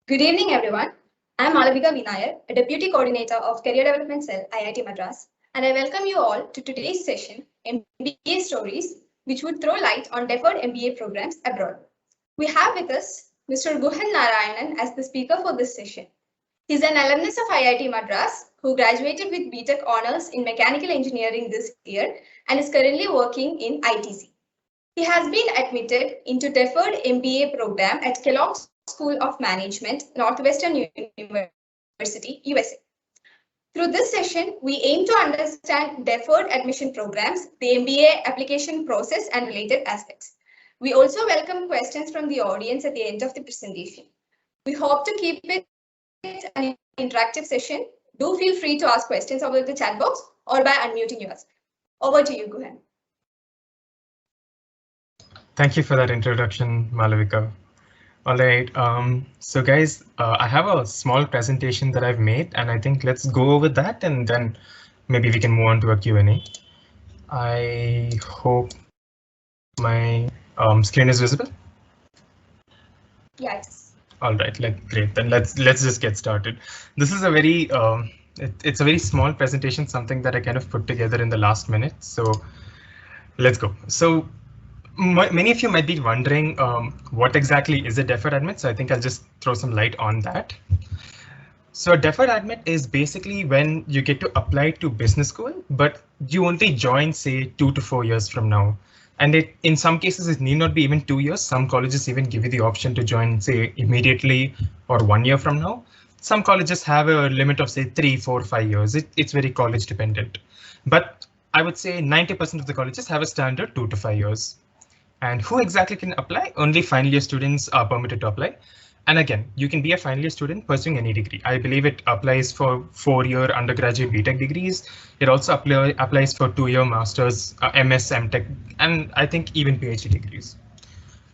Good evening, everyone. I'm Malavika Vinayar, a Deputy Coordinator of Career Development Cell, IIT Madras, and I welcome you all to today's session, MBA Stories, which would throw light on deferred MBA programs abroad. We have with us Mr. Guhan Narayanan as the speaker for this session. He's an alumnus of IIT Madras who graduated with BTech Honours in Mechanical Engineering this year and is currently working in ITC. He has been admitted into Deferred MBA program at Kellogg School of Management, Northwestern University, USA. Through this session, we aim to understand deferred admission programs, the MBA application process, and related aspects. We also welcome questions from the audience at the end of the presentation. We hope to keep it an interactive session. Do feel free to ask questions over the chat box or by unmuting yourself. Over to you, Guhan. Thank you for that introduction, Malavika. All right, so guys, I have a small presentation that I've made, and I think let's go over that, and then maybe we can move on to a Q&A. I hope my screen is visible. Yes. All right, great. Then let's just get started. This is a very it's a very small presentation, something that I kind of put together in the last minute. So let's go. So many of you might be wondering what exactly is a deferred admit. So I think I'll just throw some light on that. So a deferred admit is basically when you get to apply to business school, but you only join, say, 2 to 4 years from now. And in some cases, it need not be even 2 years. Some colleges even give you the option to join, say, immediately or 1 year from now. Some colleges have a limit of, say, 3, 4, 5 years. It's very college dependent. But I would say 90% of the colleges have a standard 2 to 5 years. And who exactly can apply? Only final year students are permitted to apply. And again, you can be a final year student pursuing any degree. I believe it applies for 4-year undergraduate BTech degrees. It also applies for 2-year masters, MS, MTech, and I think even PhD degrees.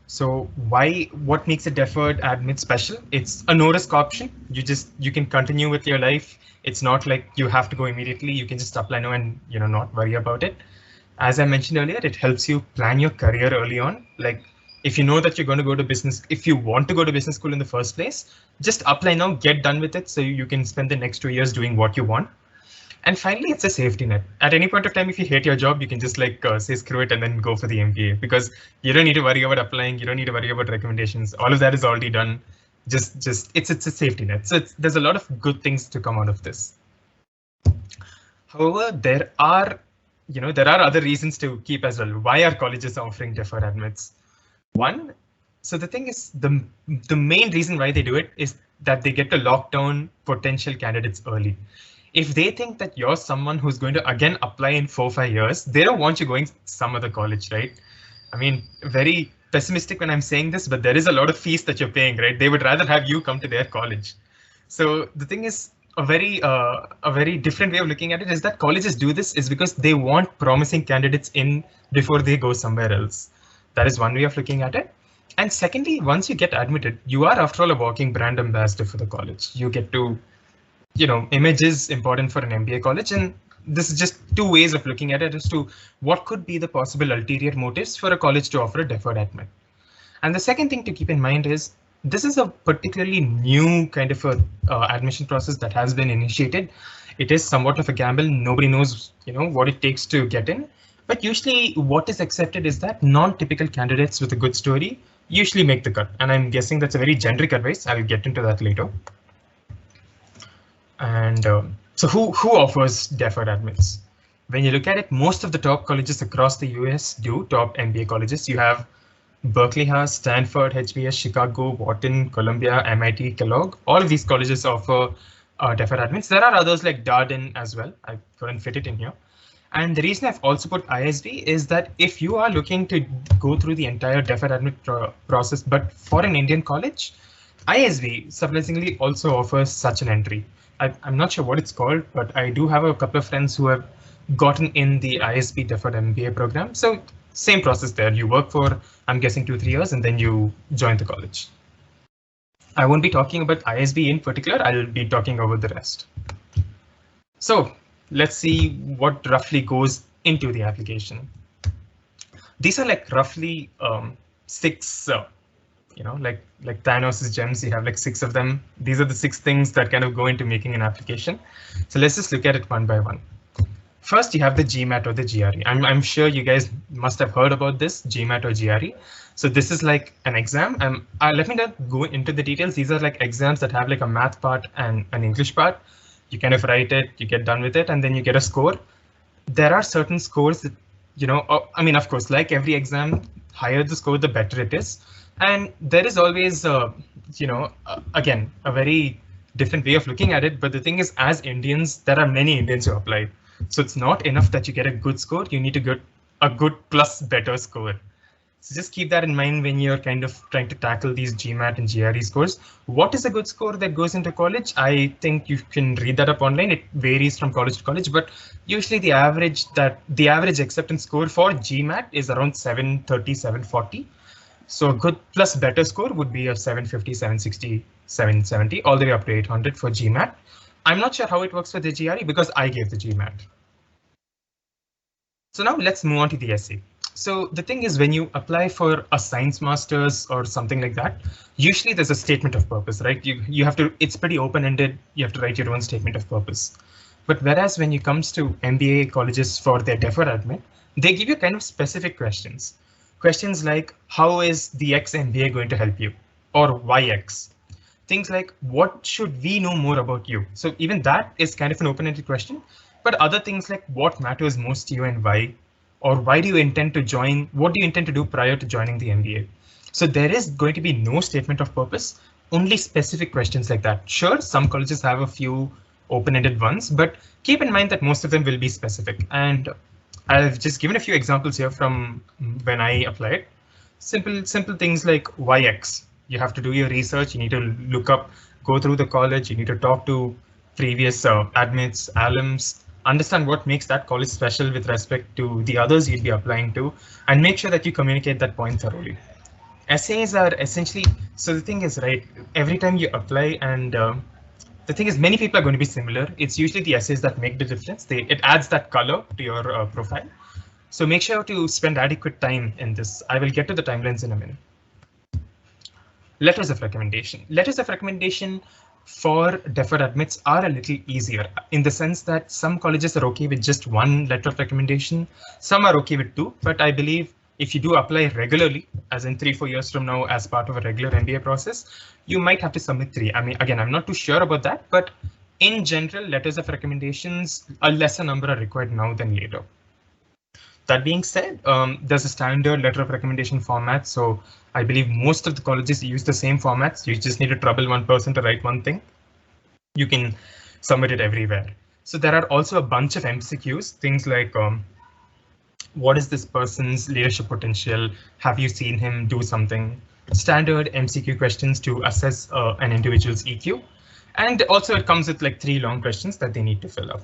So what makes a deferred admit special? It's a no risk option. You can continue with your life. It's not like you have to go immediately. You can just apply now and not worry about it. As I mentioned earlier, it helps you plan your career early on. Like if you know that you're going to go to business, if you want to go to business school in the first place, just apply now, get done with it so you can spend the next 2 years doing what you want. And finally, it's a safety net. At any point of time, if you hate your job, you can just say screw it and then go for the MBA, because you don't need to worry about applying. You don't need to worry about recommendations. All of that is already done. Just it's a safety net. So there's a lot of good things to come out of this. However, there are other reasons to keep as well. Why are colleges offering deferred admits? One, so the thing is, the main reason why they do it is that they get to lock down potential candidates early. If they think that you're someone who's going to again apply in 4 or 5 years, they don't want you going some other college, right? I mean, very pessimistic when I'm saying this, but there is a lot of fees that you're paying, right? They would rather have you come to their college. So the thing is, a very different way of looking at it is that colleges do this is because they want promising candidates in before they go somewhere else. That is one way of looking at it. And secondly, once you get admitted, you are after all a walking brand ambassador for the college. You get to, image is important for an MBA college, and this is just two ways of looking at it as to what could be the possible ulterior motives for a college to offer a deferred admit. And the second thing to keep in mind is this is a particularly new kind of a admission process that has been initiated. It is somewhat of a gamble. Nobody knows, what it takes to get in. But usually what is accepted is that non-typical candidates with a good story usually make the cut. And I'm guessing that's a very generic advice. I'll get into that later. And so who offers deferred admits? When you look at it, most of the top colleges across the US do, top MBA colleges. You have Berkeley has, Stanford, HBS, Chicago, Wharton, Columbia, MIT, Kellogg. All of these colleges offer deferred admits. There are others like Darden as well. I couldn't fit it in here. And the reason I've also put ISB is that if you are looking to go through the entire deferred admit process, but for an Indian college, ISB surprisingly also offers such an entry. I'm not sure what it's called, but I do have a couple of friends who have gotten in the ISB deferred MBA program. So same process there. You work for, I'm guessing, 2-3 years, and then you join the college. I won't be talking about ISB in particular. I'll be talking about the rest. So let's see what roughly goes into the application. These are like roughly 6 like Thanos' gems, you have like 6 of them. These are the 6 things that kind of go into making an application. So let's just look at it one by one. First, you have the GMAT or the GRE. I'm sure you guys must have heard about this, GMAT or GRE. So this is like an exam. Let me not go into the details. These are like exams that have like a math part and an English part. You kind of write it, you get done with it, and then you get a score. There are certain scores that, I mean, of course, like every exam, higher the score, the better it is. And there is always, again, a very different way of looking at it. But the thing is, as Indians, there are many Indians who apply. So it's not enough that you get a good score. You need to get a good plus better score. So just keep that in mind when you're kind of trying to tackle these GMAT and GRE scores. What is a good score that goes into college? I think you can read that up online. It varies from college to college, but usually the average acceptance score for GMAT is around 730, 740. So a good plus better score would be a 750, 760, 770, all the way up to 800 for GMAT. I'm not sure how it works for the GRE because I gave the GMAT. So now let's move on to the essay. So the thing is, when you apply for a science master's or something like that, usually there's a statement of purpose, right? You have to, it's pretty open-ended. You have to write your own statement of purpose. But whereas when it comes to MBA colleges for their deferred admit, they give you kind of specific questions. Questions like, how is the X MBA going to help you? Or why X? Things like, what should we know more about you? So even that is kind of an open-ended question. But other things like, what matters most to you and why? Or why do you intend to join? What do you intend to do prior to joining the MBA? So there is going to be no statement of purpose, only specific questions like that. Sure, some colleges have a few open-ended ones, but keep in mind that most of them will be specific. And I've just given a few examples here from when I applied. Simple things like why X? You have to do your research. You need to look up, go through the college. You need to talk to previous admits, alums, understand what makes that college special with respect to the others you'll be applying to, and make sure that you communicate that point thoroughly. Essays are essentially, so the thing is, right, every time you apply, and the thing is, many people are going to be similar. It's usually the essays that make the difference. It adds that color to your profile. So make sure to spend adequate time in this. I will get to the timelines in a minute. Letters of recommendation. Letters of recommendation for deferred admits are a little easier in the sense that some colleges are okay with just one letter of recommendation. Some are okay with 2, but I believe if you do apply regularly, as in 3-4 years from now, as part of a regular MBA process, you might have to submit 3. I mean, again, I'm not too sure about that, but in general, letters of recommendations, a lesser number are required now than later. That being said, there's a standard letter of recommendation format. So I believe most of the colleges use the same formats. You just need to trouble one person to write one thing. You can submit it everywhere. So there are also a bunch of MCQs, things like what is this person's leadership potential? Have you seen him do something? Standard MCQ questions to assess an individual's EQ. And also it comes with like 3 long questions that they need to fill up.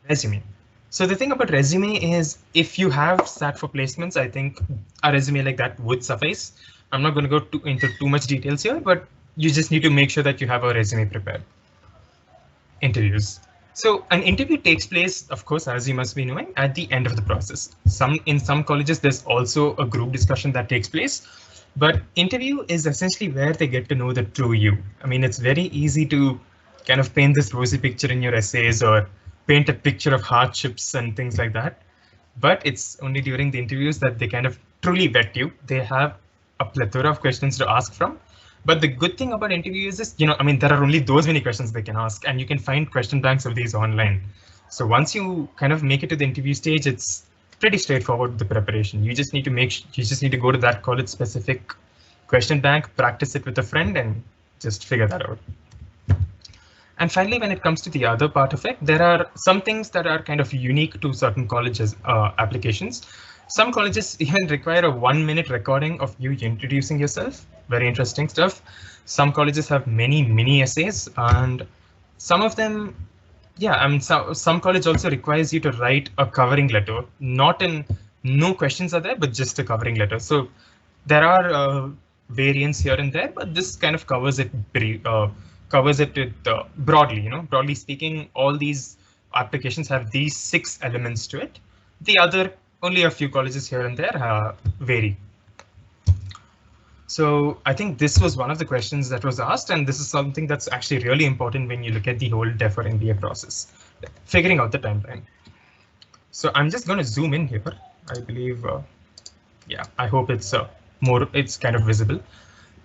Resume. So the thing about resume is if you have sat for placements, I think a resume like that would suffice. I'm not going to go into too much details here, but you just need to make sure that you have a resume prepared. Interviews. So an interview takes place, of course, as you must be knowing, at the end of the process. In some colleges, there's also a group discussion that takes place. But interview is essentially where they get to know the true you. I mean, it's very easy to kind of paint this rosy picture in your essays or paint a picture of hardships and things like that. But it's only during the interviews that they kind of truly vet you. They have a plethora of questions to ask from. But the good thing about interviews is, I mean, there are only those many questions they can ask, and you can find question banks of these online. So once you kind of make it to the interview stage, it's pretty straightforward with the preparation. You just need to go to that college specific question bank, practice it with a friend, and just figure that out. And finally, when it comes to the other part of it, there are some things that are kind of unique to certain colleges applications. Some colleges even require a 1-minute recording of you introducing yourself. Very interesting stuff. Some colleges have many mini essays, and some of them, some college also requires you to write a covering letter. No questions are there, but just a covering letter. So there are variants here and there, but this kind of covers it broadly. Broadly speaking, all these applications have these 6 elements to it. The other, only a few colleges here and there vary. So I think this was one of the questions that was asked, and this is something that's actually really important when you look at the whole Deferred MBA process, figuring out the timeline. So I'm just going to zoom in here. I believe, yeah, I hope it's it's kind of visible.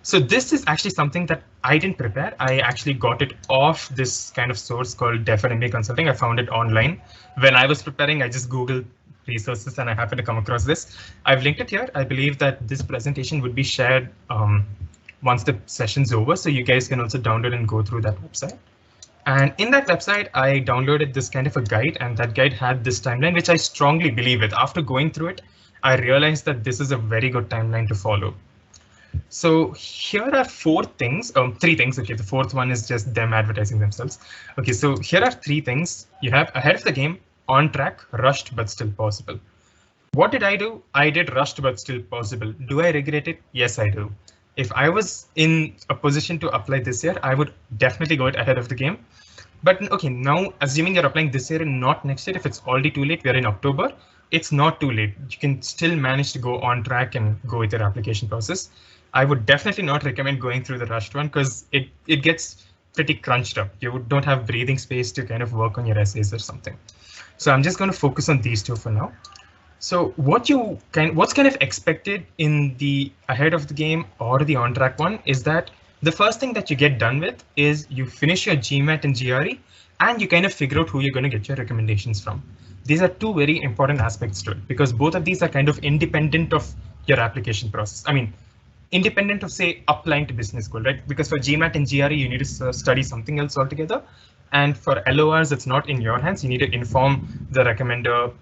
So this is actually something that I didn't prepare. I actually got it off this kind of source called Deferred MBA Consulting. I found it online. When I was preparing, I just Googled resources and I happened to come across this. I've linked it here. I believe that this presentation would be shared once the session's over, so you guys can also download and go through that website. And in that website, I downloaded this kind of a guide, and that guide had this timeline, which I strongly believe with. After going through it, I realized that this is a very good timeline to follow. So here are three things. Okay, the fourth one is just them advertising themselves. Okay, so here are three things. You have ahead of the game, on track, rushed, but still possible. What did I do? I did rushed, but still possible. Do I regret it? Yes, I do. If I was in a position to apply this year, I would definitely go ahead of the game. But okay, now assuming you're applying this year and not next year, if it's already too late, we're in October, it's not too late. You can still manage to go on track and go with your application process. I would definitely not recommend going through the rushed one because it gets pretty crunched up. You don't have breathing space to kind of work on your essays or something. So I'm just going to focus on these two for now. So what's kind of expected in the ahead of the game or the on track one is that the first thing that you get done with is you finish your GMAT and GRE and you kind of figure out who you're going to get your recommendations from. These are two very important aspects to it because both of these are kind of independent of your application process. I mean, independent of say applying to business school, right? Because for GMAT and GRE, you need to study something else altogether. And for LORs, it's not in your hands. You need to inform the recommender,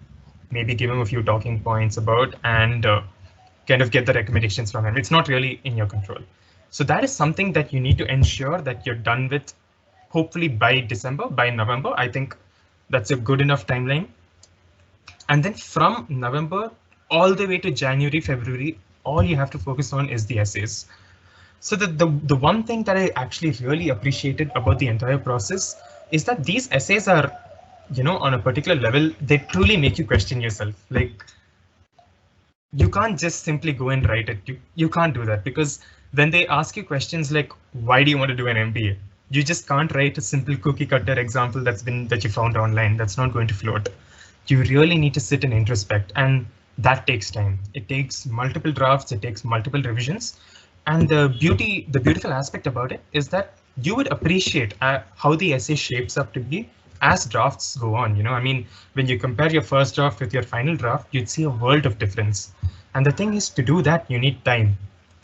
maybe give him a few talking points about and kind of get the recommendations from him. It's not really in your control. So that is something that you need to ensure that you're done with, hopefully by December, by November. I think that's a good enough timeline. And then from November all the way to January, February, all you have to focus on is the essays. So the one thing that I actually really appreciated about the entire process is that these essays are, you know, on a particular level, they truly make you question yourself. Like, you can't just simply go and write it. You can't do that because when they ask you questions like, why do you want to do an MBA? You just can't write a simple cookie cutter example that you found online. That's not going to float. You really need to sit and introspect, and that takes time. It takes multiple drafts. It takes multiple revisions. And the beautiful aspect about it is that you would appreciate how the essay shapes up to be as drafts go on. You know, I mean, when you compare your first draft with your final draft, you'd see a world of difference. And the thing is, to do that, you need time.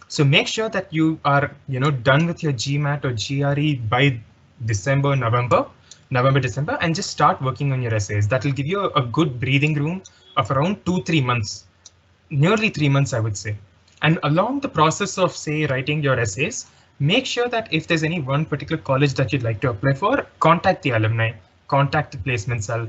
So make sure that you are, you know, done with your GMAT or GRE by December, December, and just start working on your essays. That will give you a good breathing room of around 2-3 months, nearly 3 months, I would say. And along the process of, say, writing your essays, make sure that if there's any one particular college that you'd like to apply for, contact the alumni, contact the placement cell,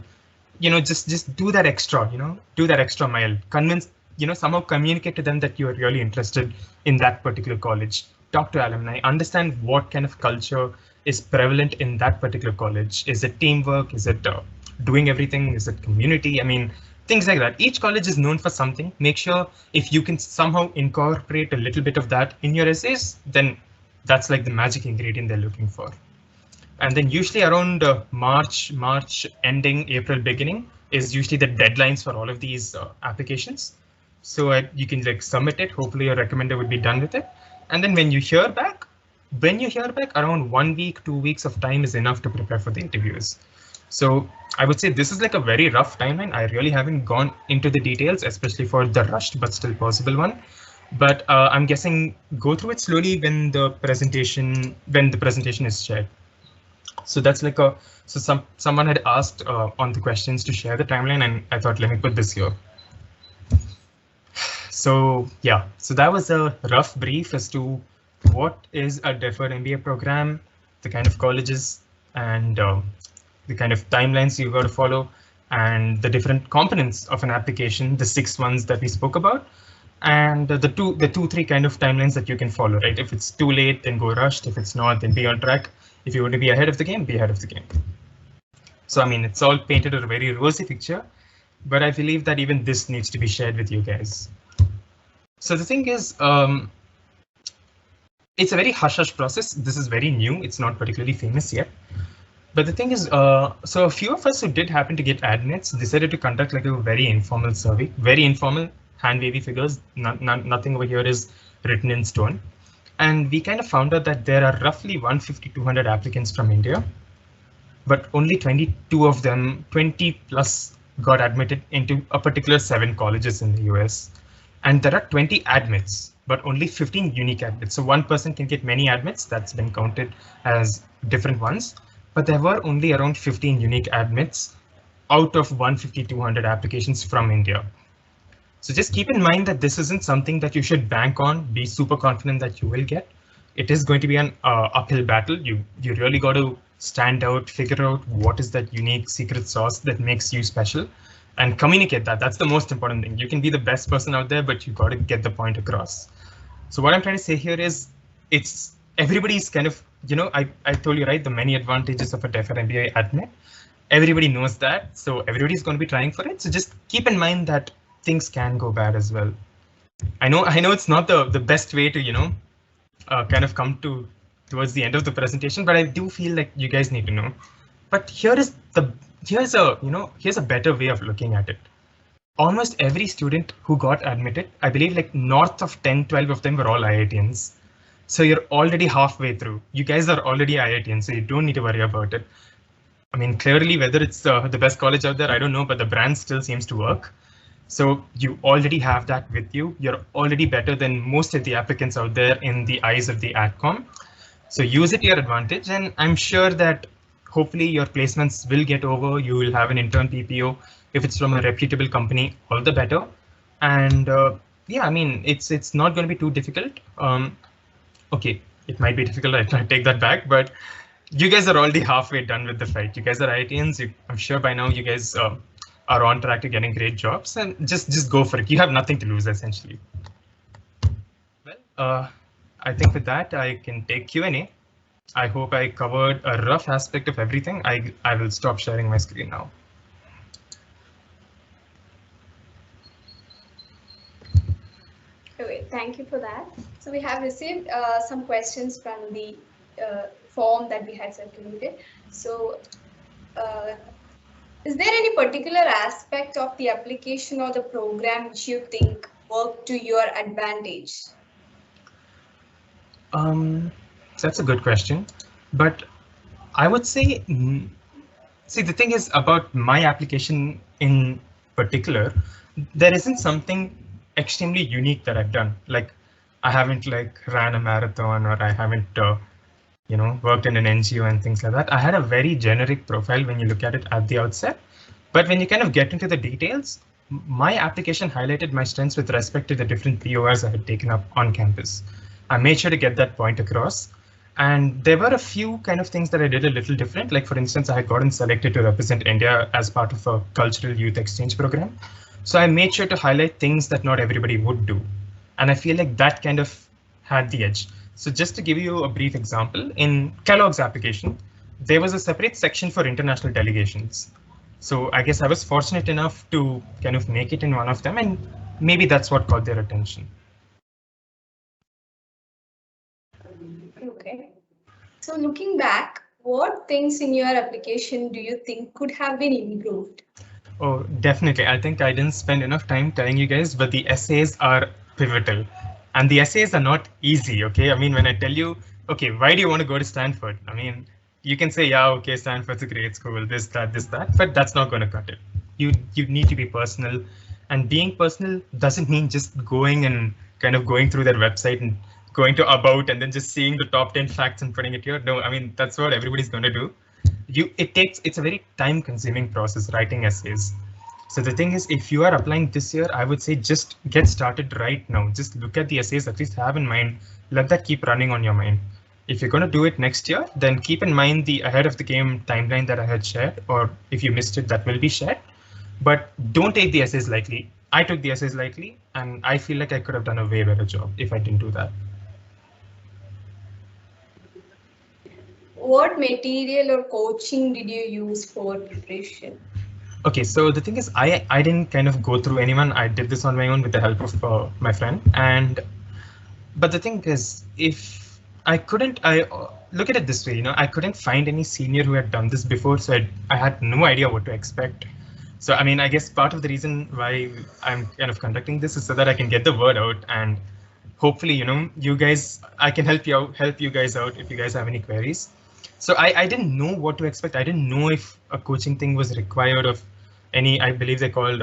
you know, just do that extra, you know, do that extra mile, convince, you know, somehow communicate to them that you're really interested in that particular college, talk to alumni, understand what kind of culture is prevalent in that particular college. Is it teamwork? Is it doing everything? Is it community? I mean, things like that. Each college is known for something. Make sure if you can somehow incorporate a little bit of that in your essays, then that's like the magic ingredient they're looking for. And then usually around March ending, April beginning is usually the deadlines for all of these applications. So you can like submit it. Hopefully your recommender would be done with it. And then when you hear back, around 1 week, 2 weeks of time is enough to prepare for the interviews. So I would say this is like a very rough timeline. I really haven't gone into the details, especially for the rushed but still possible one. But I'm guessing go through it slowly when the presentation is shared. So that's like someone had asked on the questions to share the timeline, and I thought let me put this here. So yeah, so that was a rough brief as to what is a deferred MBA program, the kind of colleges, and the kind of timelines you got to follow, and the different components of an application, the 6 ones that we spoke about, and the 3 kind of timelines that you can follow, right? If it's too late, then go rushed. If it's not, then be on track. If you want to be ahead of the game, be ahead of the game. So I mean, it's all painted a very rosy picture, but I believe that even this needs to be shared with you guys. So the thing is, it's a very hush-hush process. This is very new. It's not particularly famous yet. But the thing is, so a few of us who did happen to get admits decided to conduct like a very informal survey, very informal, hand wavy figures. Nothing over here is written in stone. And we kind of found out that there are roughly 150, 200 applicants from India, but only 22 of them, 20 plus, got admitted into a particular 7 colleges in the US. And there are 20 admits, but only 15 unique admits. So one person can get many admits. That's been counted as different ones. But there were only around 15 unique admits out of 150, 200 applications from India. So just keep in mind that this isn't something that you should bank on, be super confident that you will get. It is going to be an uphill battle. You really got to stand out, figure out what is that unique secret sauce that makes you special, and communicate that. That's the most important thing. You can be the best person out there, but you got to get the point across. So what I'm trying to say here is it's everybody's kind of, I told you, right, the many advantages of a Deferred MBA admit. Everybody knows that. So everybody's going to be trying for it. So just keep in mind that things can go bad as well. I know it's not the best way to, kind of come towards the end of the presentation, but I do feel like you guys need to know. But here's a better way of looking at it. Almost every student who got admitted, I believe like north of 10, 12 of them were all IITians. So you're already halfway through. You guys are already IITians, so you don't need to worry about it. I mean, clearly, whether it's the best college out there, I don't know, but the brand still seems to work. So you already have that with you. You're already better than most of the applicants out there in the eyes of the AdCom. So use it to your advantage. And I'm sure that hopefully your placements will get over. You will have an intern PPO. If it's from a reputable company, all the better. And yeah, I mean, it's not going to be too difficult. Okay, it might be difficult. I take that back, but you guys are already halfway done with the fight. You guys are IITians. I'm sure by now you guys are on track to getting great jobs, and just go for it. You have nothing to lose, essentially. Well, I think with that, I can take Q&A. I hope I covered a rough aspect of everything. I will stop sharing my screen now. Okay, thank you for that. So we have received some questions from the form that we had circulated. So is there any particular aspect of the application or the program which you think worked to your advantage? That's a good question, but I would say, see, the thing is about my application in particular, there isn't something extremely unique that I've done. Like, I haven't like ran a marathon, or I haven't worked in an NGO and things like that. I had a very generic profile when you look at it at the outset, but when you kind of get into the details, my application highlighted my strengths with respect to the different PORs I had taken up on campus. I made sure to get that point across. And there were a few kind of things that I did a little different. Like, for instance, I had gotten selected to represent India as part of a cultural youth exchange program. So I made sure to highlight things that not everybody would do. And I feel like that kind of had the edge. So just to give you a brief example, in Kellogg's application, there was a separate section for international delegations. So I guess I was fortunate enough to kind of make it in one of them, and maybe that's what caught their attention. Okay. So looking back, what things in your application do you think could have been improved? Oh, definitely. I think I didn't spend enough time telling you guys, but the essays are pivotal. And the essays are not easy, okay? I mean, when I tell you, okay, why do you want to go to Stanford? I mean, you can say, yeah, okay, Stanford's a great school, this, that, but that's not going to cut it. You need to be personal. And being personal doesn't mean just going and kind of going through their website and going to About and then just seeing the top 10 facts and putting it here. No, I mean, that's what everybody's going to do. It's a very time-consuming process, writing essays. So the thing is, if you are applying this year, I would say just get started right now. Just look at the essays, at least have in mind, let that keep running on your mind. If you're going to do it next year, then keep in mind the ahead of the game timeline that I had shared, or if you missed it, that will be shared. But don't take the essays lightly. I took the essays lightly, and I feel like I could have done a way better job if I didn't do that. What material or coaching did you use for preparation? Okay, so the thing is, I didn't kind of go through anyone. I did this on my own with the help of my friend. But the thing is, if I couldn't. Look at it this way, I couldn't find any senior who had done this before, so I had no idea what to expect. So I mean, I guess part of the reason why I'm kind of conducting this is so that I can get the word out, and hopefully, you guys, I can help you guys out if you guys have any queries. So I didn't know what to expect. I didn't know if a coaching thing was required of any. I believe they're called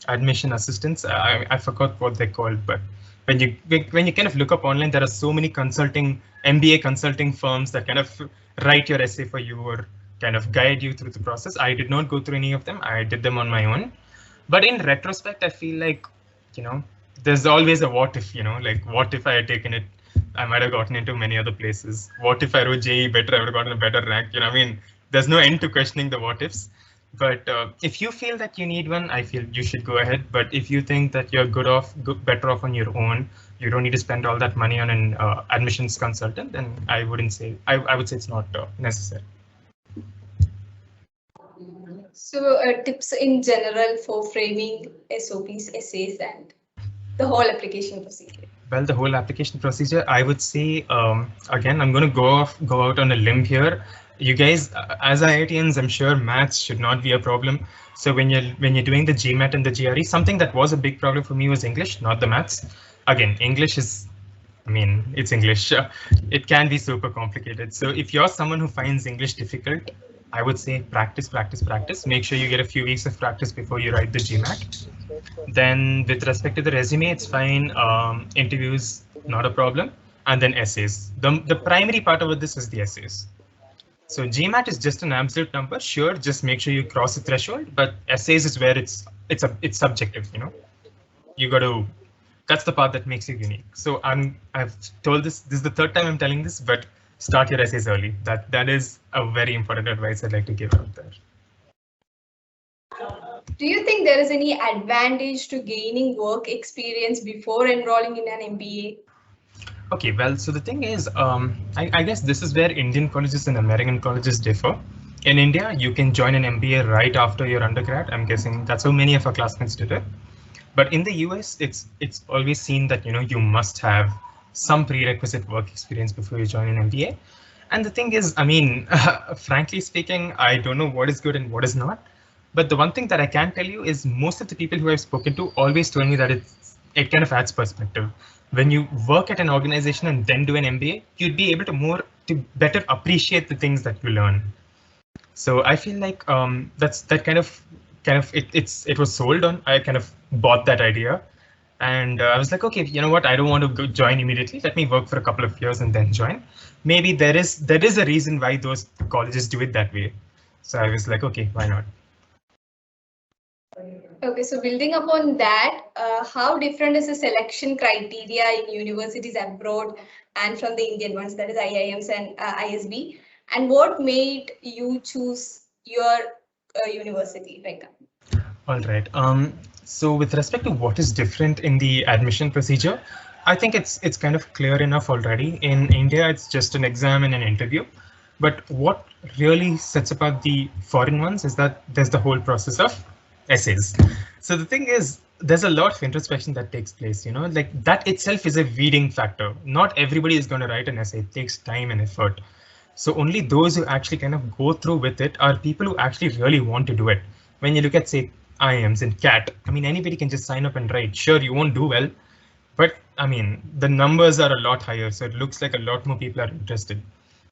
admission assistants. I forgot what they're called, but when you kind of look up online, there are so many MBA consulting firms that kind of write your essay for you or kind of guide you through the process. I did not go through any of them. I did them on my own. But in retrospect, I feel like, there's always a what if, like what if I had taken it, I might have gotten into many other places. What if I wrote JE better, I would have gotten a better rank. I mean, there's no end to questioning the what ifs. But if you feel that you need one, I feel you should go ahead. But if you think that you're better off on your own, you don't need to spend all that money on an admissions consultant, then I would say it's not necessary. So tips in general for framing SOPs, essays, and the whole application procedure. Well, the whole application procedure, I would say, again, I'm going to go out on a limb here. You guys, as IITians, I'm sure maths should not be a problem. So when you're doing the GMAT and the GRE, something that was a big problem for me was English, not the maths. Again, English is, I mean, it's English. It can be super complicated. So if you're someone who finds English difficult, I would say practice, practice, practice. Make sure you get a few weeks of practice before you write the GMAT. Then with respect to the resume, it's fine. Interviews, not a problem. And then essays. The primary part of this is the essays. So GMAT is just an absolute number. Sure, just make sure you cross the threshold. But essays is where it's subjective. You got to. That's the part that makes you unique. So I've told this. This is the third time I'm telling this, but start your essays early. That is a very important advice I'd like to give out there. Do you think there is any advantage to gaining work experience before enrolling in an MBA? Okay, well, so the thing is, I guess this is where Indian colleges and American colleges differ. In India, you can join an MBA right after your undergrad. I'm guessing that's how many of our classmates did it. But in the US, it's always seen that you must have some prerequisite work experience before you join an MBA. And the thing is, I mean, frankly speaking, I don't know what is good and what is not. But the one thing that I can tell you is most of the people who I've spoken to always told me that it kind of adds perspective. When you work at an organization and then do an MBA, you'd be able to better appreciate the things that you learn. So I feel like it was sold on. I kind of bought that idea, and I was like, okay, you know what? I don't want to go join immediately. Let me work for a couple of years and then join. Maybe there is a reason why those colleges do it that way. So I was like, okay, why not? Okay, so building upon that, how different is the selection criteria in universities abroad and from the Indian ones, that is IIMs and ISB, and what made you choose your university right now? All right. So with respect to what is different in the admission procedure, I think it's kind of clear enough already. In India, it's just an exam and an interview. But what really sets apart the foreign ones is that there's the whole process of essays. So the thing is, there's a lot of introspection that takes place, like that itself is a weeding factor. Not everybody is going to write an essay. It takes time and effort. So only those who actually kind of go through with it are people who actually really want to do it. When you look at, say, IIMs and CAT, I mean, anybody can just sign up and write. Sure, you won't do well, but I mean, the numbers are a lot higher. So it looks like a lot more people are interested.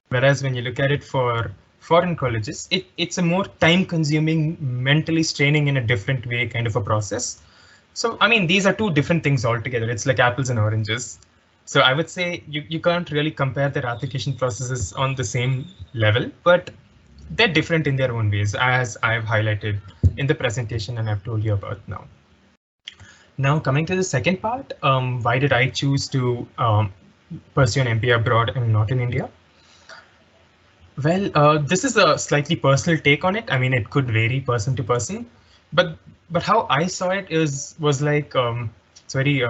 Whereas when you look at it for foreign colleges, it's a more time consuming, mentally straining in a different way kind of a process. So, I mean, these are two different things altogether. It's like apples and oranges. So I would say you can't really compare their application processes on the same level, but they're different in their own ways, as I've highlighted in the presentation and I've told you about now. Now, coming to the second part, why did I choose to pursue an MBA abroad and not in India? Well, this is a slightly personal take on it. I mean, it could vary person to person, but how I saw it was like it's very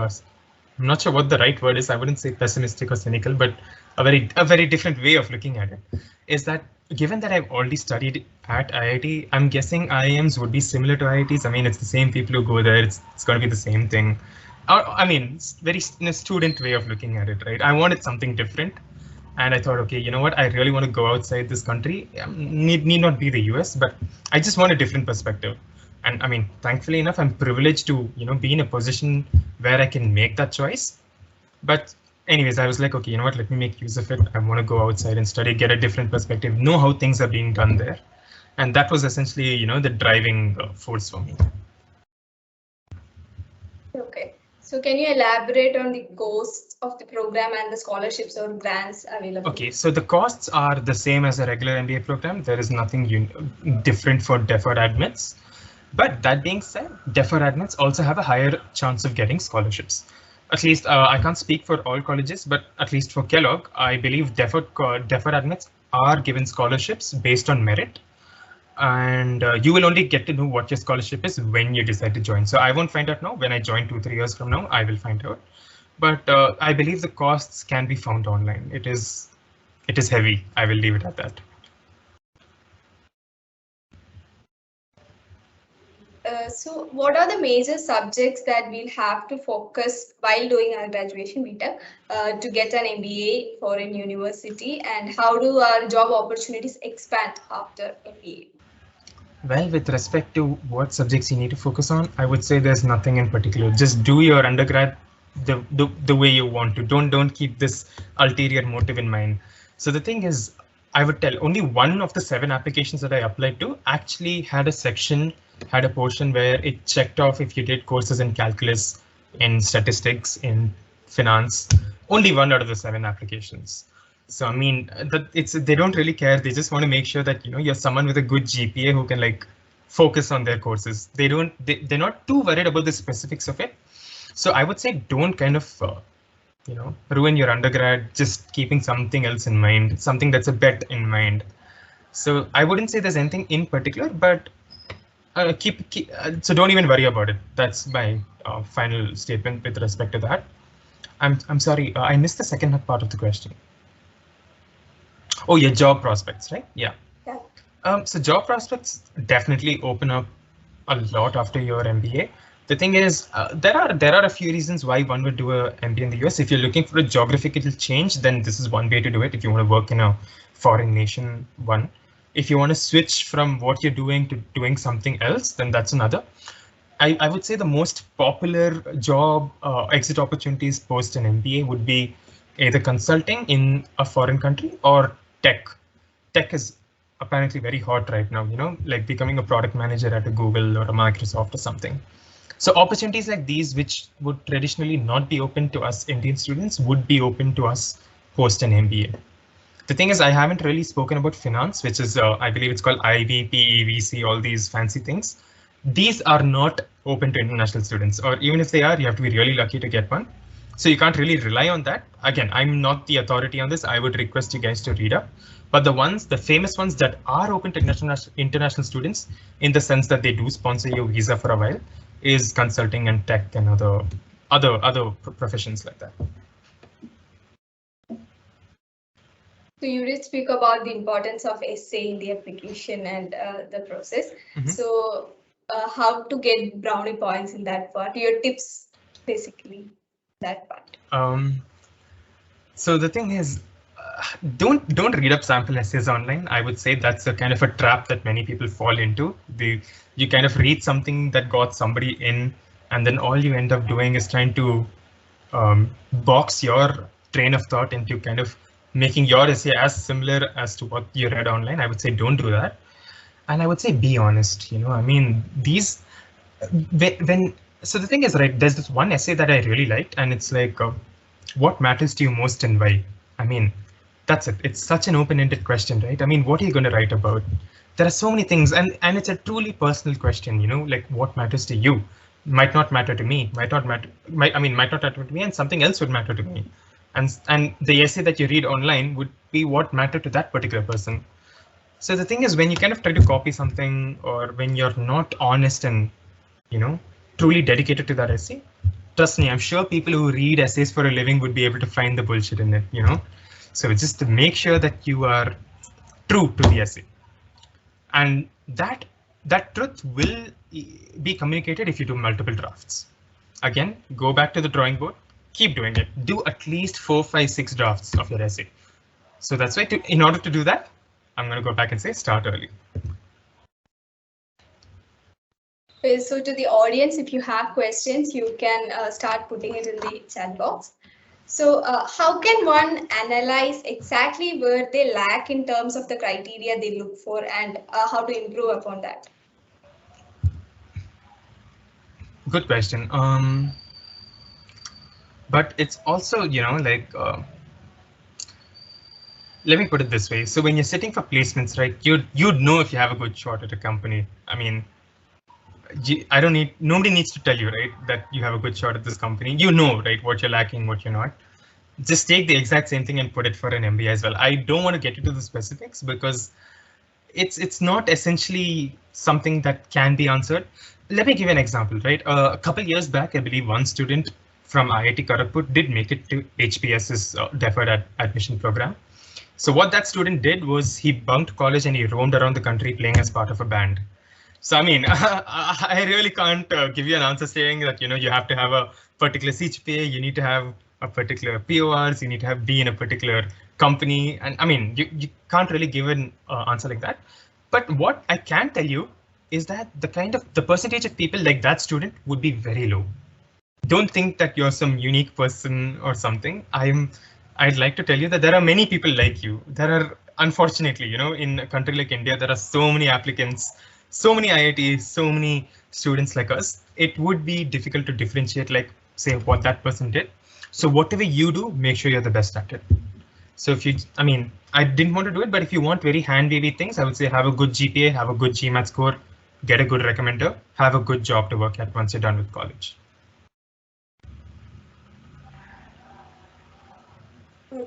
I'm not sure what the right word is. I wouldn't say pessimistic or cynical, but a very different way of looking at it is that given that I've already studied at IIT, I'm guessing IIMs would be similar to IITs. I mean, it's the same people who go there. It's going to be the same thing. I mean, it's very in a student way of looking at it, right? I wanted something different. And I thought, okay, you know what? I really want to go outside this country. Need not be the US, but I just want a different perspective. And I mean, thankfully enough, I'm privileged to, be in a position where I can make that choice. But anyways, I was like, okay, you know what? Let me make use of it. I want to go outside and study, get a different perspective, know how things are being done there. And that was essentially, the driving force for me. Okay. So can you elaborate on the costs of the program and the scholarships or grants available? Okay, so the costs are the same as a regular MBA program. There is nothing different for deferred admits. But that being said, deferred admits also have a higher chance of getting scholarships. At least I can't speak for all colleges, but at least for Kellogg, I believe deferred admits are given scholarships based on merit. And you will only get to know what your scholarship is when you decide to join. So I won't find out now. When I join 2-3 years from now, I will find out. But I believe the costs can be found online. It is heavy. I will leave it at that. So what are the major subjects that we'll have to focus while doing our graduation BTech to get an MBA for a university, and how do our job opportunities expand after MBA? Well, with respect to what subjects you need to focus on, I would say there's nothing in particular. Just do your undergrad the way you want to. Don't keep this ulterior motive in mind. So the thing is, I would tell only one of the 7 applications that I applied to actually had a portion where it checked off if you did courses in calculus, in statistics, in finance. Only 1 out of the 7 applications. So I mean, they don't really care. They just want to make sure that you're someone with a good GPA who can like focus on their courses. They're not too worried about the specifics of it. So I would say don't kind of ruin your undergrad just keeping something else in mind, something that's a bet in mind. So I wouldn't say there's anything in particular, but so don't even worry about it. That's my final statement with respect to that. I'm sorry, I missed the second part of the question. Oh yeah, job prospects, right? Yeah. So job prospects definitely open up a lot after your MBA. The thing is, there are a few reasons why one would do a MBA in the US. If you're looking for a geographical change, then this is one way to do it. If you want to work in a foreign nation, one. If you want to switch from what you're doing to doing something else, then that's another. I would say the most popular job exit opportunities post an MBA would be either consulting in a foreign country or tech. Tech is apparently very hot right now, like becoming a product manager at a Google or a Microsoft or something. So opportunities like these, which would traditionally not be open to us Indian students, would be open to us post an MBA. The thing is, I haven't really spoken about finance, which is, I believe it's called IB, PE, VC, all these fancy things. These are not open to international students, or even if they are, you have to be really lucky to get one. So you can't really rely on that. Again, I'm not the authority on this. I would request you guys to read up. But the famous ones that are open to international students, in the sense that they do sponsor your visa for a while, is consulting and tech and other professions like that. So you did speak about the importance of essay in the application and the process. Mm-hmm. So how to get brownie points in that part? Your tips, basically, that part. So the thing is, don't read up sample essays online. I would say that's a kind of a trap that many people fall into. You kind of read something that got somebody in, and then all you end up doing is trying to box your train of thought into kind of making your essay as similar as to what you read online. I would say don't do that. And I would say be honest. I mean, so the thing is, right, there's this one essay that I really liked, and it's like, what matters to you most and why? I mean, that's it. It's such an open-ended question, right? I mean, what are you going to write about? There are so many things, and it's a truly personal question, like what matters to you might not matter to me, might not matter to me, and something else would matter to me. And the essay that you read online would be what mattered to that particular person. So the thing is, when you kind of try to copy something, or when you're not honest and, truly dedicated to that essay, trust me, I'm sure people who read essays for a living would be able to find the bullshit in it, So it's just to make sure that you are true to the essay. And that truth will be communicated if you do multiple drafts. Again, go back to the drawing board, keep doing it. Do at least 4, 5, 6 drafts of your essay. So that's why in order to do that, I'm going to go back and say start early. So to the audience, if you have questions, you can start putting it in the chat box. So how can one analyze exactly where they lack in terms of the criteria they look for and how to improve upon that? Good question. But it's also, like, let me put it this way. So when you're sitting for placements, right, you'd know if you have a good shot at a company. I mean, nobody needs to tell you, right, that you have a good shot at this company. You know, right, what you're lacking, what you're not. Just take the exact same thing and put it for an MBA as well. I don't want to get into the specifics because it's not essentially something that can be answered. Let me give you an example, right? A couple years back, I believe one student from IIT Kharagpur did make it to HPS's deferred admission program. So what that student did was he bunked college and he roamed around the country playing as part of a band. So I mean, I really can't give you an answer saying that you have to have a particular CGPA, you need to have a particular PORs, you need to be in a particular company, and I mean, you can't really give an answer like that. But what I can tell you is that the percentage of people like that student would be very low. Don't think that you're some unique person or something. I'd like to tell you that there are many people like you. There are, unfortunately, in a country like India, there are so many applicants, so many IITs, so many students like us. It would be difficult to differentiate, like, say, what that person did. So whatever you do, make sure you're the best at it. So if you, I mean, I didn't want to do it, but if you want very hand-wavy things, I would say have a good GPA, have a good GMAT score, get a good recommender, have a good job to work at once you're done with college.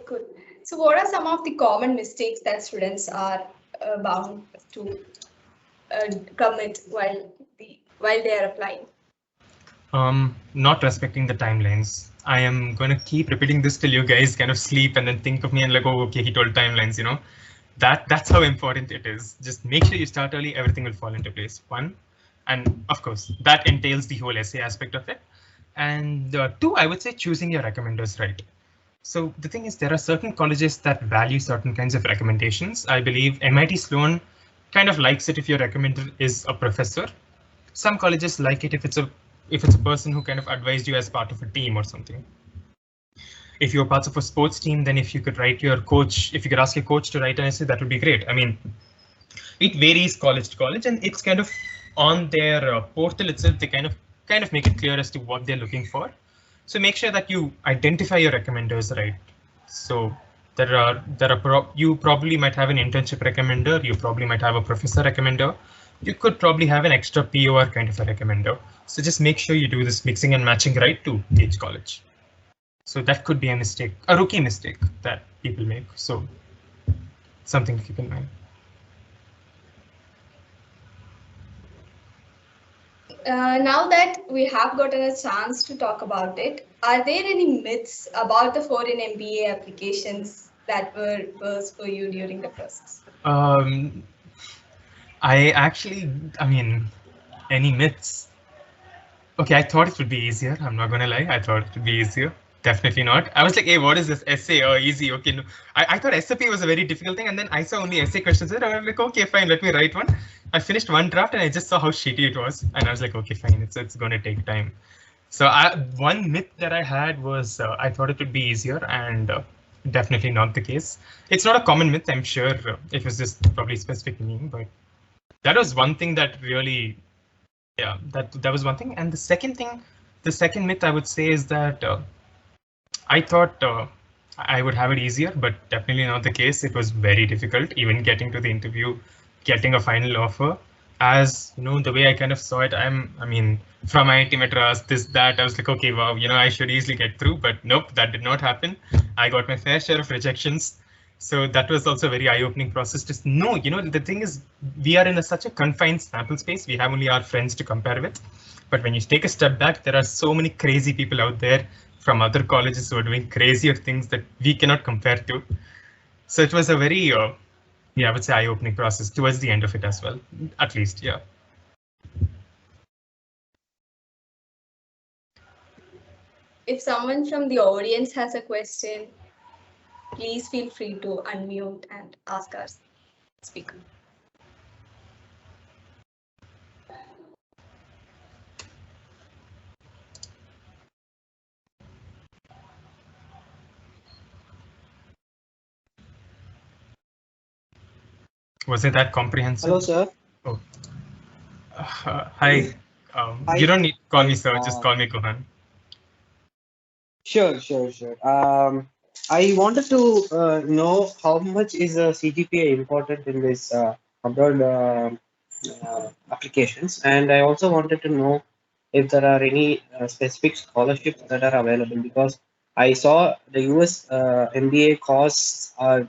Good. So what are some of the common mistakes that students are bound to commit while they are applying? Not respecting the timelines. I am going to keep repeating this till you guys kind of sleep and then think of me and like, oh, okay, he told timelines, that's how important it is. Just make sure you start early, everything will fall into place. One, and of course, that entails the whole essay aspect of it. And two, I would say choosing your recommenders right. So the thing is, there are certain colleges that value certain kinds of recommendations. I believe MIT Sloan kind of likes it if your recommender is a professor. Some colleges like it if it's a person who kind of advised you as part of a team or something. If you're part of a sports team, then if you could write your coach, if you could ask your coach to write an essay, that would be great. I mean, it varies college to college, and it's kind of on their portal itself. They kind of make it clear as to what they're looking for. So make sure that you identify your recommenders right. So you probably might have an internship recommender. You probably might have a professor recommender. You could probably have an extra POR kind of a recommender. So just make sure you do this mixing and matching right to each college. So that could be a mistake, a rookie mistake that people make. So something to keep in mind. Now that we have gotten a chance to talk about it, are there any myths about the foreign MBA applications that were worse for you during the process? I mean, any myths? Okay, I thought it would be easier. I'm not gonna lie. I thought it would be easier. Definitely not. I was like, hey, what is this essay? Oh, easy. Okay, no. I thought SAP was a very difficult thing, and then I saw only essay questions there. I was like, okay, fine, let me write one. I finished one draft and I just saw how shitty it was, and I was like, okay, fine, it's gonna take time. So one myth that I had was I thought it would be easier, and definitely not the case. It's not a common myth, I'm sure. It was just probably specific to me, but that was one thing that really, yeah, that was one thing. And the second myth I would say is that I thought I would have it easier, but definitely not the case. It was very difficult, even getting to the interview, getting a final offer. As you know, the way I kind of saw it, I mean, from IIT Madras, this, that, I was like, okay, wow, I should easily get through, but nope, that did not happen. I got my fair share of rejections. So that was also a very eye-opening process. Just no, the thing is, we are in such a confined sample space. We have only our friends to compare with. But when you take a step back, there are so many crazy people out there from other colleges who are doing crazier things that we cannot compare to. So it was a very, I would say eye-opening process towards the end of it as well, at least, yeah. If someone from the audience has a question, please feel free to unmute and ask our speaker. Was it that comprehensive? Hello, sir. Oh. Hi. Hi. You don't need to call me Hi, sir, just call me Guhan. Sure. I wanted to know how much is a CGPA important in this abroad applications, and I also wanted to know if there are any specific scholarships that are available, because I saw the US MBA costs are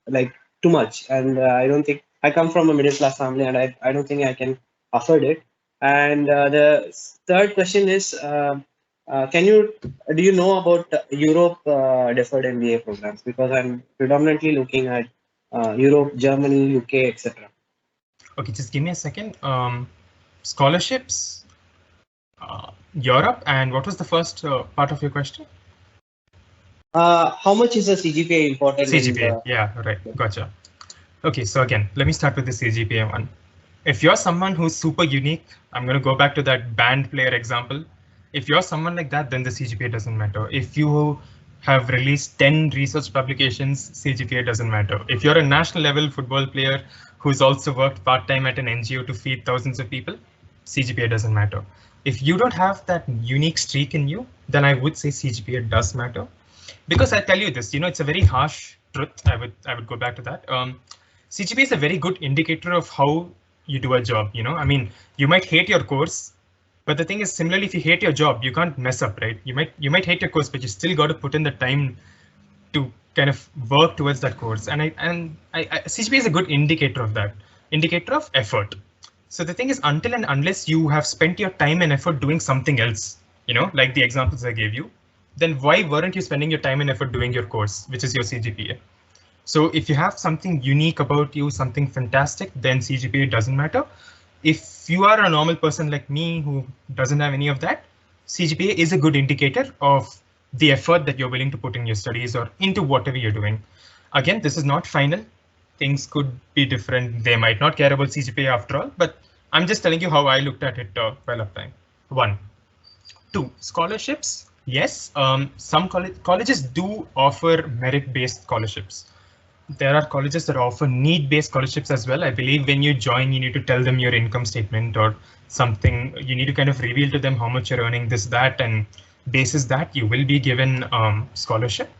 like too much, and I don't think I come from a middle class family, and I don't think I can afford it. And the third question is, do you know about Europe deferred MBA programs? Because I'm predominantly looking at Europe, Germany, UK, etc. Okay, just give me a second. Scholarships, Europe, and what was the first part of your question? How much is a CGPA important? CGPA, yeah, right, gotcha. Okay, so again, let me start with the CGPA one. If you're someone who's super unique, I'm going to go back to that band player example. If you're someone like that, then the CGPA doesn't matter. If you have released 10 research publications, CGPA doesn't matter. If you're a national level football player who's also worked part-time at an NGO to feed thousands of people, CGPA doesn't matter. If you don't have that unique streak in you, then I would say CGPA does matter. Because I tell you this, it's a very harsh truth. I would go back to that. CGPA is a very good indicator of how you do a job. I mean, you might hate your course, but the thing is, similarly, if you hate your job, you can't mess up, right? You might hate your course, but you still got to put in the time to kind of work towards that course. And CGPA is a good indicator of that, indicator of effort. So the thing is, until and unless you have spent your time and effort doing something else, like the examples I gave you, then why weren't you spending your time and effort doing your course, which is your CGPA? So if you have something unique about you, something fantastic, then CGPA doesn't matter. If you are a normal person like me who doesn't have any of that, CGPA is a good indicator of the effort that you're willing to put in your studies or into whatever you're doing. Again, this is not final. Things could be different. They might not care about CGPA after all, but I'm just telling you how I looked at it while applying. 1. 2. Scholarships. Yes, some colleges do offer merit-based scholarships. There are colleges that offer need-based scholarships as well. I believe when you join, you need to tell them your income statement or something. You need to kind of reveal to them how much you're earning, this, that, and basis that you will be given scholarship.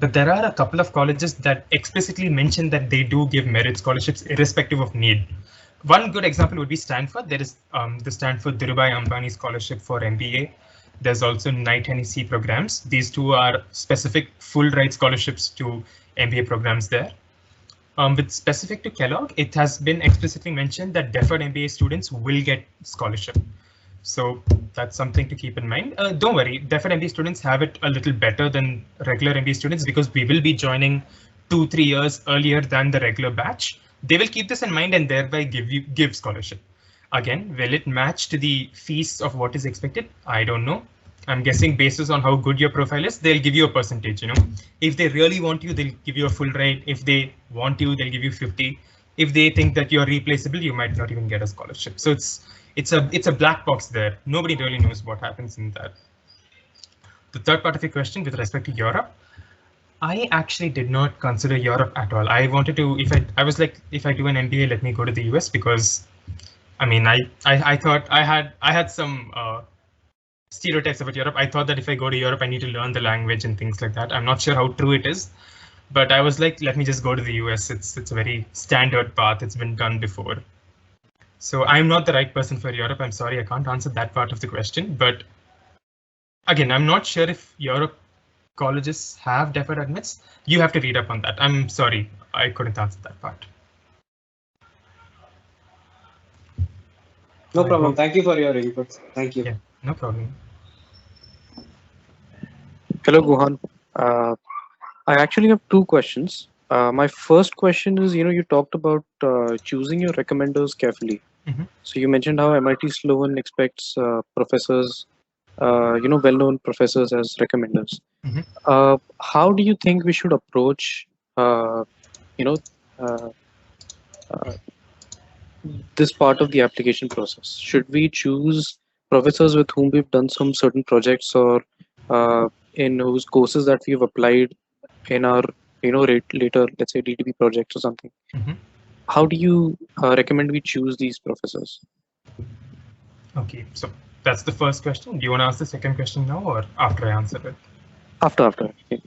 But there are a couple of colleges that explicitly mention that they do give merit scholarships irrespective of need. One good example would be Stanford. There is the Stanford Dhirubhai Ambani Scholarship for MBA. There's also Knight Hennessy programs. These two are specific full ride scholarships to MBA programs there. With specific to Kellogg, it has been explicitly mentioned that deferred MBA students will get scholarship. So that's something to keep in mind. Don't worry, deferred MBA students have it a little better than regular MBA students because we will be joining 2-3 years earlier than the regular batch. They will keep this in mind and thereby give scholarship. Again, will it match to the fees of what is expected? I don't know. I'm guessing basis on how good your profile is, they'll give you a percentage. If they really want you, they'll give you a full rate. If they want you, they'll give you 50. If they think that you're replaceable, you might not even get a scholarship. So it's a black box there. Nobody really knows what happens in that. The third part of your question with respect to Europe, I actually did not consider Europe at all. I wanted to, I was like, if I do an MBA, let me go to the US because, I mean, I thought I had some stereotypes about Europe. I thought that if I go to Europe, I need to learn the language and things like that. I'm not sure how true it is, but I was like, let me just go to the US. It's a very standard path. It's been done before. So I'm not the right person for Europe. I'm sorry, I can't answer that part of the question. But again, I'm not sure if Europe colleges have deferred admits. You have to read up on that. I'm sorry, I couldn't answer that part. No problem. Thank you for your input. Thank you. Yeah, no problem. Hello, Guhan. I actually have two questions. My first question is, you talked about choosing your recommenders carefully. Mm-hmm. So you mentioned how MIT Sloan expects professors well-known professors as recommenders. Mhm. How do you think we should approach, uh, you know, uh, uh, this part of the application process? Should we choose professors with whom we've done some certain projects, or in whose courses that we've applied in our, later, let's say, DTP projects or something? Mhm. How do you recommend we choose these professors? Okay, so that's the first question. Do you want to ask the second question now or after I answer it? After. Okay.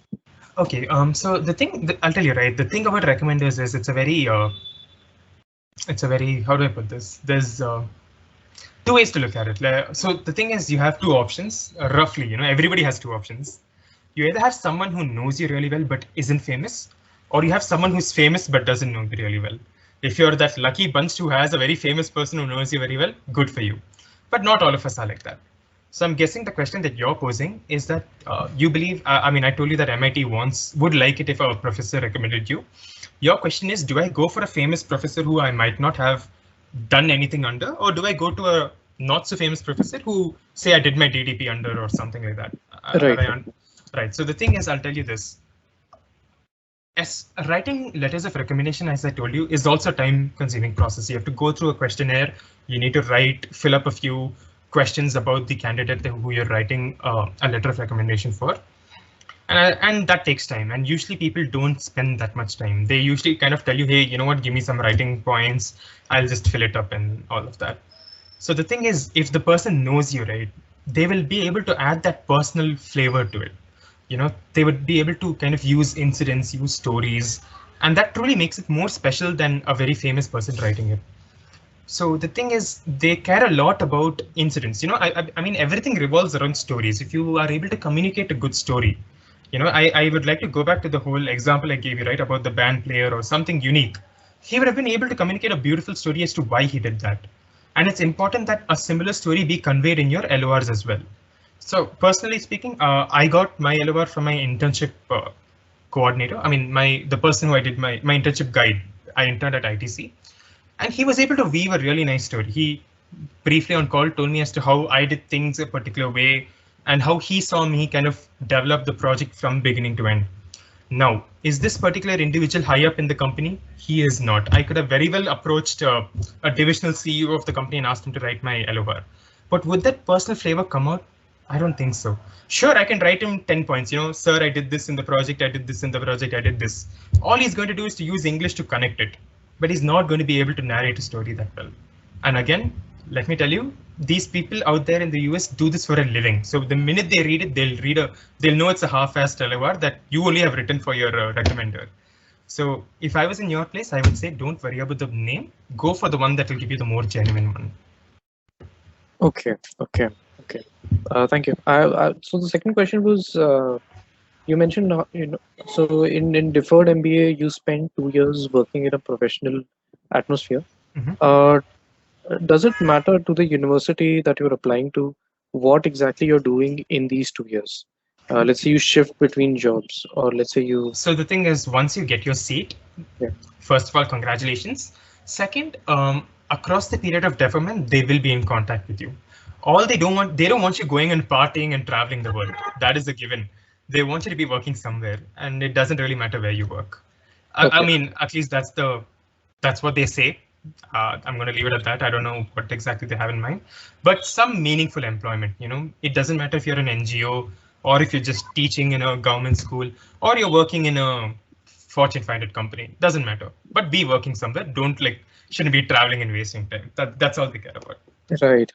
Okay, so the thing, I'll tell you, right? The thing about recommenders is it's a very, how do I put this? There's two ways to look at it. So the thing is, you have two options, roughly, everybody has two options. You either have someone who knows you really well but isn't famous, or you have someone who's famous but doesn't know you really well. If you're that lucky bunch who has a very famous person who knows you very well, good for you. But not all of us are like that. So I'm guessing the question that you're posing is that you believe, I told you that MIT would like it if a professor recommended you. Your question is, do I go for a famous professor who I might not have done anything under, or do I go to a not so famous professor who say I did my DDP under or something like that? Right. Right. So the thing is, I'll tell you this. As writing letters of recommendation, as I told you, is also a time-consuming process. You have to go through a questionnaire. You need to fill up a few questions about the candidate who you're writing a letter of recommendation for. And that takes time. And usually people don't spend that much time. They usually kind of tell you, hey, you know what, give me some writing points. I'll just fill it up and all of that. So the thing is, if the person knows you, right, they will be able to add that personal flavor to it. They would be able to kind of use incidents, use stories, and that truly makes it more special than a very famous person writing it. So the thing is, they care a lot about incidents. I mean, everything revolves around stories. If you are able to communicate a good story, I would like to go back to the whole example I gave you, right, about the band player or something unique. He would have been able to communicate a beautiful story as to why he did that. And it's important that a similar story be conveyed in your LORs as well. So personally speaking, I got my LOR from my internship coordinator. I mean, the person who I did my internship guide. I interned at ITC, and he was able to weave a really nice story. He briefly on call told me as to how I did things a particular way and how he saw me kind of develop the project from beginning to end. Now, is this particular individual high up in the company? He is not. I could have very well approached a divisional CEO of the company and asked him to write my LOR. But would that personal flavor come out? I don't think so. Sure, I can write him 10 points. Sir, I did this in the project. I did this in the project. I did this. All he's going to do is to use English to connect it. But he's not going to be able to narrate a story that well. And again, let me tell you, these people out there in the US do this for a living. So the minute they read it, they'll know it's a half-assed LOR that you only have written for your recommender. So if I was in your place, I would say, don't worry about the name. Go for the one that will give you the more genuine one. Okay. Thank you. So the second question was, you mentioned, so in deferred MBA, you spent 2 years working in a professional atmosphere. Mhm. Does it matter to the university that you're applying to what exactly you're doing in these 2 years? Let's say you shift between jobs, or let's say you. So the thing is, once you get your seat, Yeah. first of all, congratulations. Second, across the period of deferment, they will be in contact with you. All they don't want you going and partying and traveling the world. That is a given. They want you to be working somewhere, and it doesn't really matter where you work. I Okay. mean, at least that's what they say. I'm going to leave it at that. I don't know what exactly they have in mind, but some meaningful employment. It doesn't matter if you're an NGO or if you're just teaching in a government school or you're working in a Fortune 500 company. Doesn't matter, but be working somewhere. Shouldn't be traveling and wasting time. That's all they care about. Right.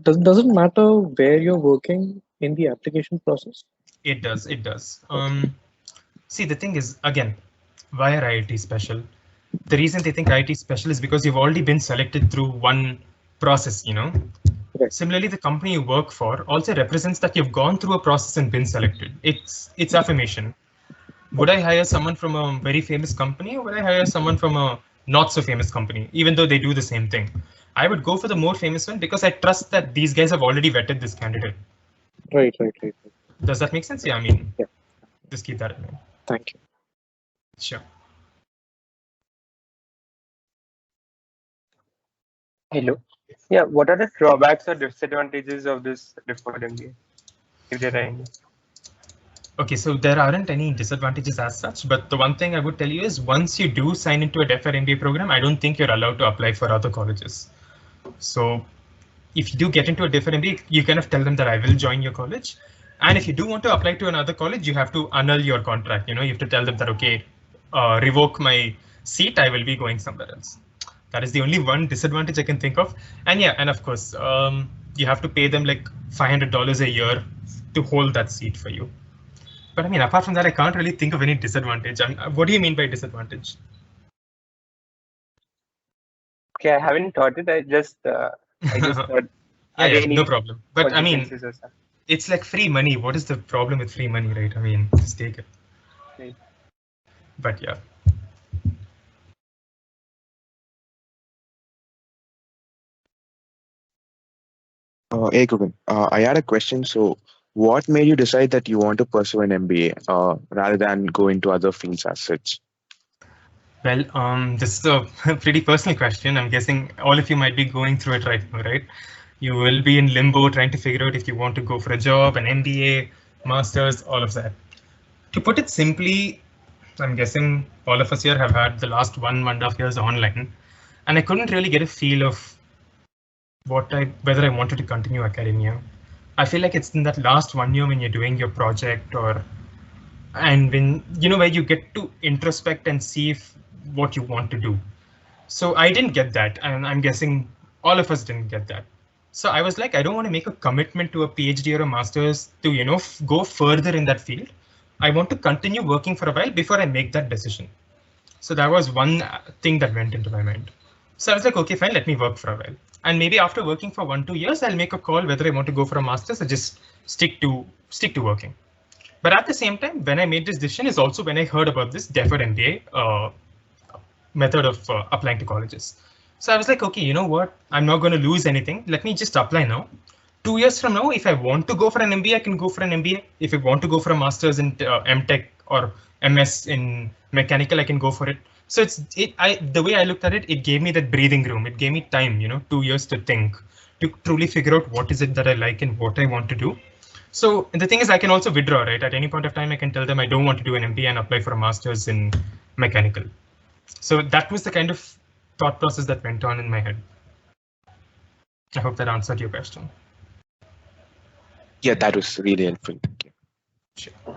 Does it matter where you're working in the application process? It does. It does. Okay. See, the thing is, again, why are IIT special? The reason they think IIT is special is because you've already been selected through one process, Right. Similarly, the company you work for also represents that you've gone through a process and been selected. It's affirmation. Would I hire someone from a very famous company, or would I hire someone from a not so famous company, even though they do the same thing? I would go for the more famous one because I trust that these guys have already vetted this candidate. Right. Does that make sense? Yeah, I mean, Yeah. just keep that in mind. Thank you. Sure. Hello. Yeah, what are the drawbacks or disadvantages of this deferred MBA, if there are any? Okay, so there aren't any disadvantages as such, but the one thing I would tell you is once you do sign into a Deferred MBA program, I don't think you're allowed to apply for other colleges. So if you do get into a Deferred MBA, you kind of tell them that I will join your college. And if you do want to apply to another college, you have to annul your contract. You know, you have to tell them that, okay, revoke my seat, I will be going somewhere else. That is the only one disadvantage I can think of. And yeah, and of course, you have to pay them like $500 a year to hold that seat for you. But I mean, apart from that, I can't really think of any disadvantage. What do you mean by disadvantage? Okay, I haven't thought it. I just thought. Yeah, no problem. But I mean, consequences or something? it's like free money. What is the problem with free money, right? I mean, just take it. Right. But yeah. Hey, Guhan, I had a question. So, what made you decide that you want to pursue an MBA rather than go into other fields as such? Well, this is a pretty personal question. I'm guessing all of you might be going through it right now, right? You will be in limbo trying to figure out if you want to go for a job, an MBA, masters, all of that. To put it simply, I'm guessing all of us here have had the last 1.5 years online, and I couldn't really get a feel of whether I wanted to continue academia. I feel like it's in that last 1 year when you're doing your project and when, you know, where you get to introspect and see if what you want to do. So I didn't get that, and I'm guessing all of us didn't get that. So I was like, I don't want to make a commitment to a PhD or a master's to, you know, go further in that field. I want to continue working for a while before I make that decision. So that was one thing that went into my mind. So I was like, okay, fine, let me work for a while. And maybe after working for 1-2 years, I'll make a call whether I want to go for a master's or just stick to working. But at the same time, when I made this decision is also when I heard about this Deferred MBA method of applying to colleges. So I was like, okay, you know what? I'm not going to lose anything. Let me just apply now. 2 years from now, if I want to go for an MBA, I can go for an MBA. If I want to go for a master's in MTech or MS in mechanical, I can go for it. So the way I looked at it, it gave me that breathing room. It gave me time, you know, 2 years to think, to truly figure out what is it that I like and what I want to do. So the thing is, I can also withdraw, right? At any point of time, I can tell them I don't want to do an MBA and apply for a master's in mechanical. So that was the kind of thought process that went on in my head. I hope that answered your question. Yeah, that was really helpful. Thank you. Sure.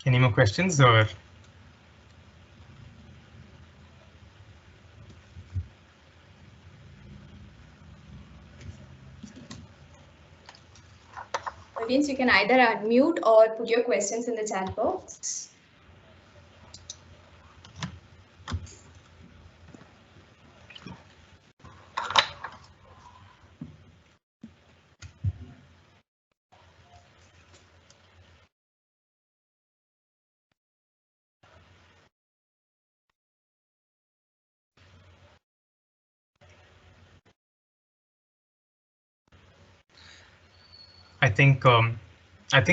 Any more questions or? Audience, you can either unmute or put your questions in the chat box. I think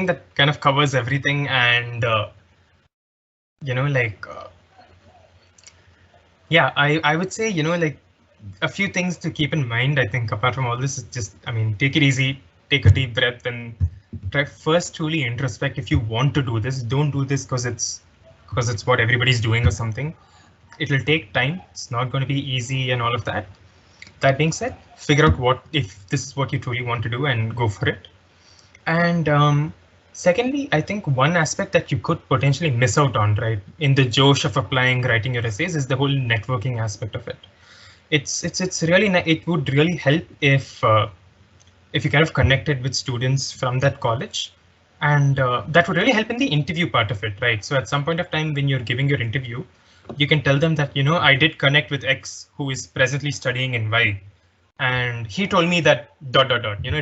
that kind of covers everything, and you know, like yeah, I would say, you know, like a few things to keep in mind. I think apart from all this is just, I mean, take it easy, take a deep breath, and try first truly introspect. If you want to do this, don't do this because it's what everybody's doing or something. It'll take time. It's not going to be easy and all of that. That being said, figure out if this is what you truly want to do and go for it. And secondly, I think one aspect that you could potentially miss out on, right, in the josh of applying, writing your essays, is the whole networking aspect of it. It's really, it would really help if you kind of connected with students from that college, and that would really help in the interview part of it, right? So at some point of time when you're giving your interview, you can tell them that, you know, I did connect with X who is presently studying in Y, and he told me that ... You know,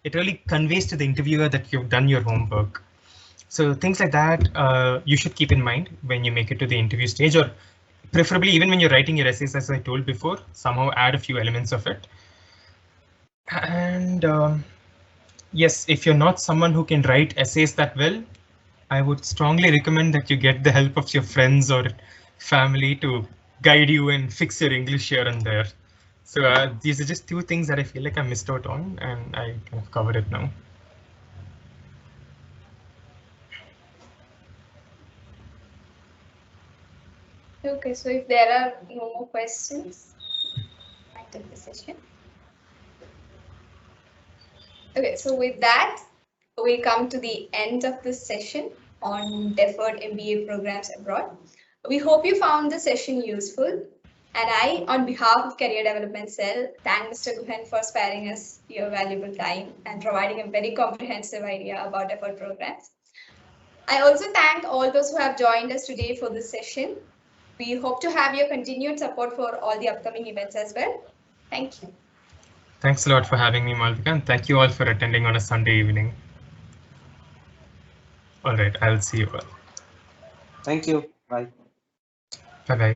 it really conveys to the interviewer that you've done your homework. So things like that you should keep in mind when you make it to the interview stage, or preferably even when you're writing your essays, as I told before, somehow add a few elements of it. And yes, if you're not someone who can write essays that well, I would strongly recommend that you get the help of your friends or family to guide you and fix your English here and there. So these are just two things that I feel like I missed out on, and I kind of covered it now. Okay, so if there are no more questions, I take the session. Okay, so with that, we come to the end of this session on deferred MBA programs abroad. We hope you found the session useful. And I, on behalf of Career Development Cell, thank Mr. Guhan for sparing us your valuable time and providing a very comprehensive idea about deferred programs. I also thank all those who have joined us today for this session. We hope to have your continued support for all the upcoming events as well. Thank you. Thanks a lot for having me, Malvika, and thank you all for attending on a Sunday evening. All right, I'll see you all. Thank you. Bye. Bye-bye.